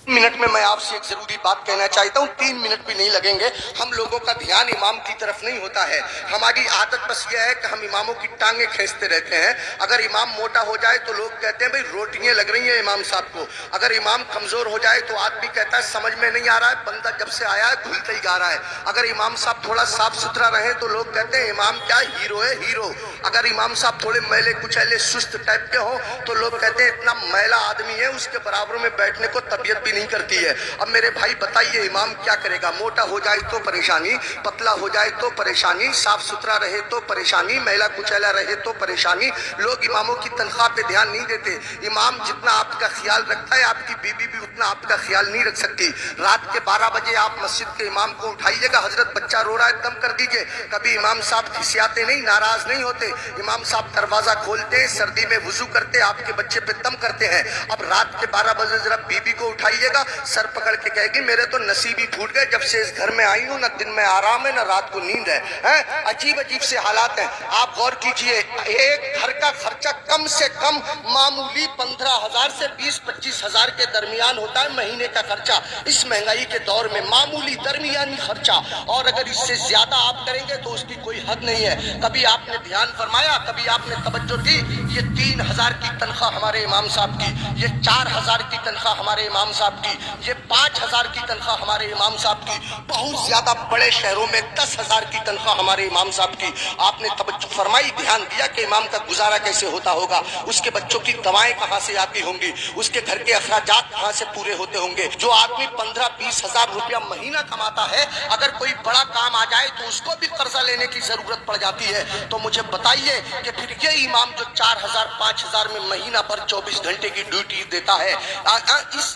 Minute में मैं आपसे एक जरूरी बात कहना चाहता हूँ, 3 मिनट भी नहीं लगेंगे। हम लोगों का ध्यान इमाम की तरफ नहीं होता है। हमारी आदत बस यह है कि हम इमामों की टांगे खींचते रहते हैं। अगर इमाम मोटा हो जाए तो लोग कहते हैं भाई रोटियां लग रही हैं इमाम साहब को। अगर इमाम कमजोर हो जाए तो आदमी कहता है समझ में नहीं आ रहा है, बंदा जब से आया है धुलता ही जा रहा है। अगर इमाम साहब थोड़ा साफ सुथरा रहे तो लोग कहते हैं इमाम क्या हीरो है, हीरो। अगर इमाम साहब थोड़े मैले कुचैले सुस्त टाइप के हो तो लोग कहते हैं इतना मैला आदमी है, उसके बराबर में बैठने को तबीयत भी नहीं करती है। अब मेरे भाई बताइए इमाम क्या करेगा? मोटा हो जाए तो परेशानी, पतला हो जाए तो परेशानी, साफ सुथरा रहे तो परेशानी, मैला कुचैला रहे तो परेशानी। लोग इमामों की तनख्वाह पे ध्यान नहीं देते। इमाम जितना आपका ख्याल रखता है आपकी बीबी भी उतना आपका ख्याल नहीं रख सकती। रात के 12 बजे आप मस्जिद के इमाम को उठाइएगा, हजरत बच्चा रो रहा है दम कर दीजिए। कभी इमाम साहब खिसियाते नहीं, नाराज नहीं होते। इमाम साहब दरवाजा खोलते हैं, सर्दी में वुजू करते, आपके बच्चे पे दम करते हैं। अब रात के 12 बजे जरा बीबी को उठाइएगा, सर पकड़ के कहेगी मेरे तो नसीब ही फूट गए, जब से इस घर में आई हूँ ना दिन में आराम है ना रात को नींद है। अजीब अजीब से हालात हैं। आप गौर कीजिए, एक घर का खर्चा कम से कम मामूली 15,000 से 20-25 हजार के दरमियान होता है महीने का खर्चा। इस महंगाई के दौर में मामूली दरमियानी खर्चा, और अगर इससे ज्यादा आप करेंगे तो उसकी कोई हद नहीं है। कभी आपने ध्यान फरमाया, कभी आपने तवज्जो दी? ये 3,000 की तनख्वाह हमारे इमाम साहब की, ये 4,000 की तनख्वाह हमारे इमाम साहब की, ये 5,000 की तनख्वाह हमारे इमाम साहब की। बहुत ज्यादा बड़े शहरों में 10,000 की तनख्वाह हमारे इमाम साहब की। आपने तवज्जो फरमाई, ध्यान दिया कि इमाम का गुजारा कैसे होता होगा? उसके बच्चों की दवाएं कहाँ से आती होंगी? उसके घर के अखराजात कहाँ से पूरे होते होंगे? जो आदमी 15-20 हजार रुपया महीना कमाता है, अगर कोई बड़ा काम आ जाए तो उसको भी कर्जा लेने की जरूरत पड़ जाती है। तो मुझे बताइए कि फिर ये इमाम जो 4,000-5,000 में महीना भर 24 घंटे की ड्यूटी देता है,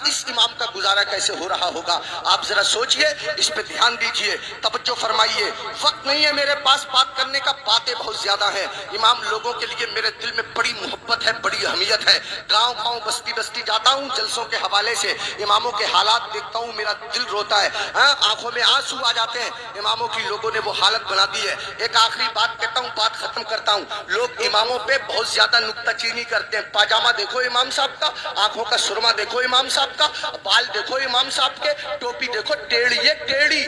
इस इमाम का गुजारा कैसे हो रहा होगा? आप जरा सोचिए, इस पे ध्यान दीजिए, तवज्जो फरमाइए। वक्त नहीं है मेरे पास बात करने का, बातें बहुत ज्यादा हैं। इमाम लोगों के लिए मेरे दिल में बड़ी मोहब्बत है, बड़ी अहमियत है। गांव गांव बस्ती बस्ती जाता हूँ जलसों के हवाले से, इमामों के हालात देखता हूँ, मेरा दिल रोता है, आंखों में आंसू आ जाते हैं। इमामों की लोगों ने वो हालत बना दी है। एक आखिरी बात कहता हूँ, बात खत्म करता हूँ। लोग इमामों पे बहुत ज्यादा नुक्ताचीनी करते हैं। पाजामा देखो इमाम साहब का, आंखों का सुरमा देखो इमाम साहब का, बाल देखो इमाम साहब के, टोपी देखो टेढ़ी है टेढ़ी।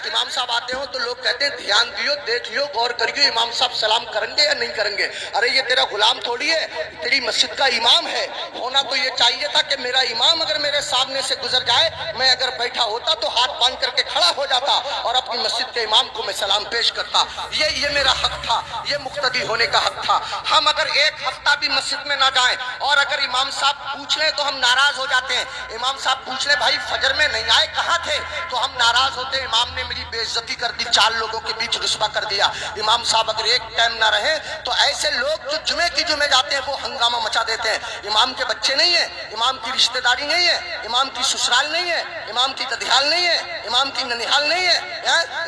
इमाम साहब आते हो तो लोग कहते हैं ध्यान दियो, देख लियो, गौर करियो, इमाम साहब सलाम करेंगे या नहीं करेंगे? अरे ये तेरा गुलाम थोड़ी है, तेरी मस्जिद का इमाम है। होना तो ये चाहिए था कि मेरा इमाम अगर मेरे सामने से गुजर जाए, मैं अगर बैठा होता तो हाथ बांध करके खड़ा हो जाता और अपनी मस्जिद के इमाम को मैं सलाम पेश करता। ये मेरा हक था, ये मुक्तदी होने का हक था। हम अगर एक हफ्ता भी मस्जिद में ना जाएं और अगर इमाम साहब पूछ ले तो हम नाराज हो जाते हैं। इमाम साहब पूछ ले भाई फजर में नहीं आए, कहाँ थे? तो हम नाराज होते हैं, इमाम ने मेरी बेइज्जती कर दी, 4 लोगों के बीच रुस्वा कर दिया। इमाम साहब अगर एक टाइम ना रहे तो ऐसे लोग जो जुमे की जुमे जाते हैं वो हंगामा मचा देते हैं। इमाम के बच्चे नहीं है, इमाम की रिश्तेदारी नहीं है, इमाम की ससुराल नहीं है, इमाम की ददियाल नहीं है, इमाम की ननिहाल नहीं है,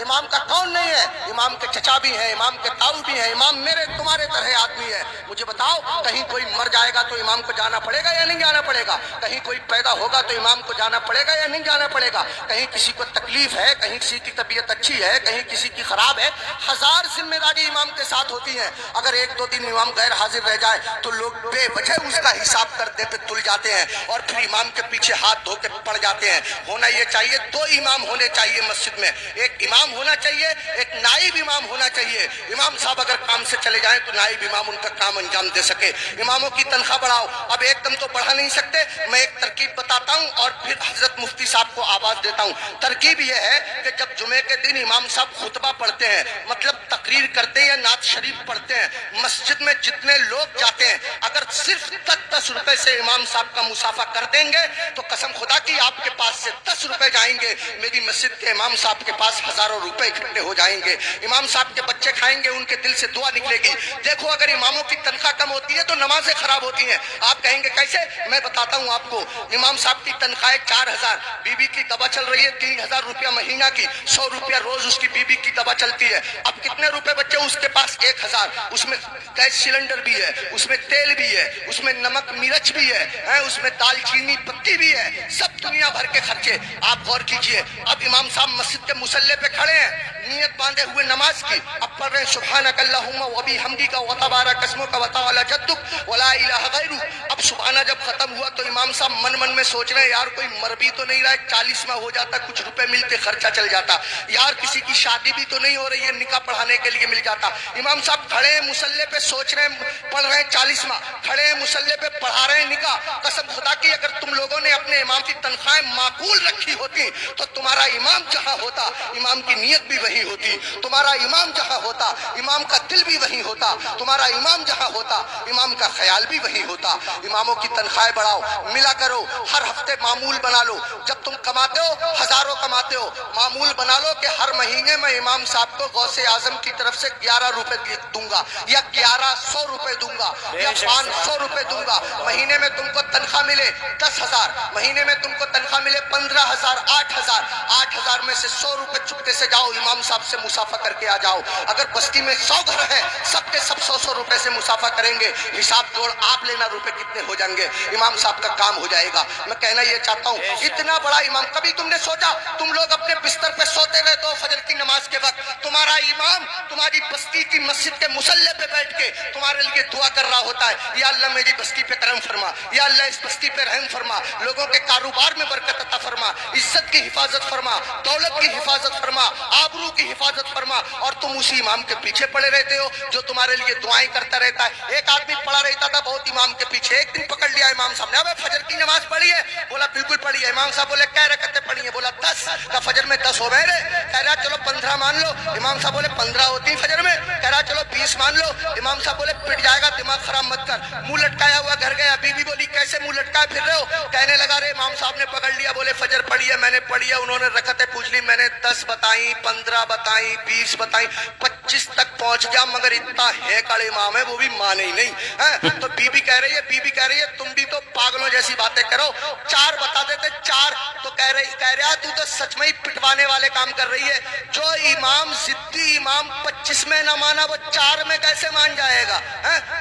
इमाम का कौन नहीं है? इमाम के चचा भी है, इमाम के ताऊ भी है, इमाम मेरे तुम्हारे तरह आदमी है। मुझे बताओ, कहीं कोई मर जाएगा तो इमाम को जाना पड़ेगा या नहीं जाना पड़ेगा? कहीं कोई पैदा होगा तो इमाम को जाना पड़ेगा या नहीं जाना पड़ेगा? कहीं किसी को तकलीफ है, कहीं किसी की तबीयत अच्छी है, कहीं किसी की खराब है, 1000 जिम्मेदारी इमाम के साथ होती है। अगर 1-2 दिन इमाम गैर हाजिर रह जाए तो लोग बेवजह उसका हिसाब करने पे तुल जाते हैं और फिर इमाम के पीछे हाथ धो के पड़ जाते हैं। होना ये चाहिए, 2 इमाम होने चाहिए मस्जिद में, एक इमाम होना चाहिए, एक नाइब इमाम होना चाहिए। इमाम साहब अगर काम से चले जाएं तो नाइब इमाम उनका काम अंजाम दे सके। इमामों की तनख्वाह बढ़ाओ। अब एकदम तो बढ़ा नहीं सकते, मैं एक तरकीब बताता हूं और फिर हजरत मुफ्ती साहब को आवाज देता हूं। तरकीब यह है कि जब जुमे के दिन इमाम साहब खुतबा पढ़ते हैं, मतलब तकरीर करते हैं या नात शरीफ पढ़ते हैं, मस्जिद में जितने लोग जाते हैं अगर सिर्फ 10 रुपए से इमाम साहब का मुसाफा कर देंगे तो कसम खुदा की आपके पास से 10 रुपए जाएंगे, मेरी मस्जिद के इमाम साहब के पास हजारों रुपए इकट्ठे हो जाएंगे। इमाम साहब के बच्चे खाएंगे, उनके दिल से दुआ निकलेगी। देखो अगर इमामों की तनख्वाह कम होती है तो नमाजें खराब होती हैं। आप कहेंगे कैसे? मैं बताता हूं आपको। इमाम साहब की तनख्वाह 4,000, बीबी की दवा चल रही है 3,000 रुपया महीना की, 100 रुपया रोज उसकी बीबी की दवा चलती है। अब कितने रुपए बच्चे? उसके पास 1,000, उसमें गैस सिलेंडर भी है, उसमें तेल भी है, उसमें नमक मिर्च भी है, उसमें दालचीनी पत्ती भी है, सब दुनिया भर के खर्चे। आप गौर कीजिए, अब इमाम साहब मस्जिद के मुसल्ले पे खड़े हैं, नियत बांधे हुए नमाज की, अब पढ़ रहे हैं सुब्हानक अल्लाहुम्मा व बिहम्दिका व तबारक अस्मुक व तआला जद्दुक व ला इलाहा गैरुक। अब सुबहाना जब खत्म हुआ तो इमाम साहब मन मन में सोच रहे हैं यार कोई मर भी तो नहीं रहा है, 40वां हो जाता, कुछ रुपए मिलते, खर्चा चल जाता, यार किसी की शादी भी तो नहीं हो रही है, निकाह पढ़ाने के लिए मिल जाता। इमाम साहब खड़े हैं मुसल्ले पे, सोच रहे हैं, पढ़ रहे हैं 40वां, खड़े हैं मुसल्ले पे, पढ़ा रहे हैं निकाह। कसम खुदा की अगर तुम लोगों ने अपने इमाम की तनख्वाहें माकूल रखी होती तो तुम्हारा इमाम जहां होता इमाम की नीयत भी वही होती, तुम्हारा इमाम जहां होता इमाम का दिल भी वही होता, तुम्हारा इमाम जहां होता इमाम का ख्याल भी वही होता। इमामों की तनख्वाहें बढ़ाओ, मिला करो, हर हफ्ते मामूल बना लो। जब तुम कमाते हो, हजारों कमाते हो, मामूल बना लो कि हर महीने मैं इमाम साहब को गौसे आजम की तरफ से 11 रुपए दूंगा या 1100 रुपए दूंगा या 500 रुपए दूंगा। महीने में तुमको तनख्वाह मिले 10,000, महीने में तुमको तनख्वाह मिले 15,000, 8,000 में से 100 रुपए चुपके से जाओ, इमाम साहब से मुसाफा करके आ जाओ। अगर बस्ती में 100 घर है, सबके सब 100 रुपए से मुसाफा करेंगे, हिसाब जोड़ आप लेना रुपए कितने हो जाएंगे, इमाम साहब का काम हो जाएगा। मैं कहना ये चाहता हूँ, इतना बड़ा इमाम, कभी तुमने सोचा तुम लोग अपने बिस्तर पे सोते रहते हो फजर की नमाज के वक्त, तुम्हारा इमाम तुम्हारी बस्ती की मस्जिद के मुसल्ले पे बैठ के तुम्हारे लिए दुआ कर रहा होता है, या अल्लाह मेरी बस्ती पे करम फरमा, या अल्लाह इस बस्ती पे रहम फरमा, लोगों के कारोबार में बरकत अता फरमा, इज्जत की हिफाजत फरमा, दौलत की हिफाजत फरमा, आबरू की हिफाजत फरमा। और तुम उसी इमाम के पीछे पड़े रहते हो जो तुम्हारे लिए दुआएं करता रहता है। एक आदमी पड़ा रहता था बहुत इमाम के पीछे, एक दिन पकड़ लिया इमाम साहब ने, अबे फजर की नमाज पढ़ी है? बोला बिल्कुल पढ़ी है। इमाम साहब बोले क्या रकअतें पढ़ी है? बोला 10। का फजर में 10 हो गए रे? कह रहा चलो 15 मान लो। इमाम साहब बोले 15 होती फजर में? कह रहा चलो 20 मान लो। इमाम साहब बोले पिट जाएगा, दिमाग खराब मत कर। मुंह लटकाया हुआ घर गया, बीवी बोली कैसे मुंह लटकाए फिर रहे हो? कहने लगा रे इमाम साहब ने पकड़ लिया, बोले फजर पढ़ी है? मैंने पढ़ी है। उन्होंने रकअतें पूछ ली, मैंने 10 बताई, 15 बताई, 20 बताई, 25 तक पहुंच गया, मगर इतना है कड़े इमाम है वो भी माने ही नहीं है। तो बीबी कह रही है तुम भी तो पागलों जैसी बातें करो, 4 बता देते 4। तो कह रहा तू तो सच में ही पिटवाने वाले काम कर रही है। जो इमाम जिद्दी इमाम 25 में ना माना वो 4 में कैसे मान जाएगा?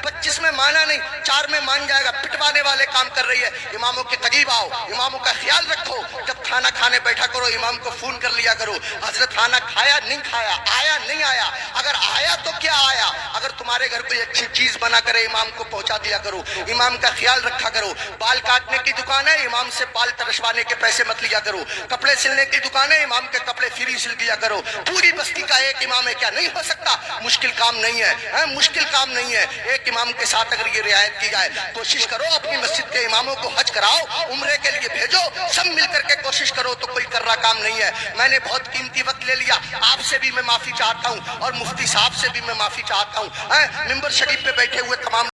25 में माना नहीं, 4 में मान जाएगा, पिटवाने वाले काम कर रही है। इमामों के करीब आओ, इमामों का ख्याल रखो। जब खाना खाने बैठा करो इमाम को फोन कर लिया करो, हजरत खाना खाया नहीं खाया, आया नहीं आया, अगर आया तो क्या आया। अगर तुम्हारे घर कोई अच्छी चीज बना करे इमाम को पहुंचा दिया करो, इमाम का ख्याल रखा करो। बाल काटने की दुकान है, इमाम से बाल तरशवाने के पैसे मत लिया करो। कपड़े सिलने की दुकान है, इमाम के कपड़े फ्री सिल दिया करो। पूरी बस्ती का एक इमाम है, क्या नहीं हो सकता? मुश्किल काम नहीं है, मुश्किल काम नहीं है। एक इमाम के साथ अगर ये रियायत की जाए, कोशिश करो अपनी मस्जिद के इमामों को हज कराओ, उम्रे के लिए भेजो, सब मिलकर के कोशिश करो, तो कोई कर्रा काम नहीं है। मैंने बहुत कीमती वक्त ले लिया, आपसे भी मैं माफी चाहता हूँ और मुफ्ती साहब से भी मैं माफी चाहता हूँ। मिंबर शरीफ पे बैठे हुए तमाम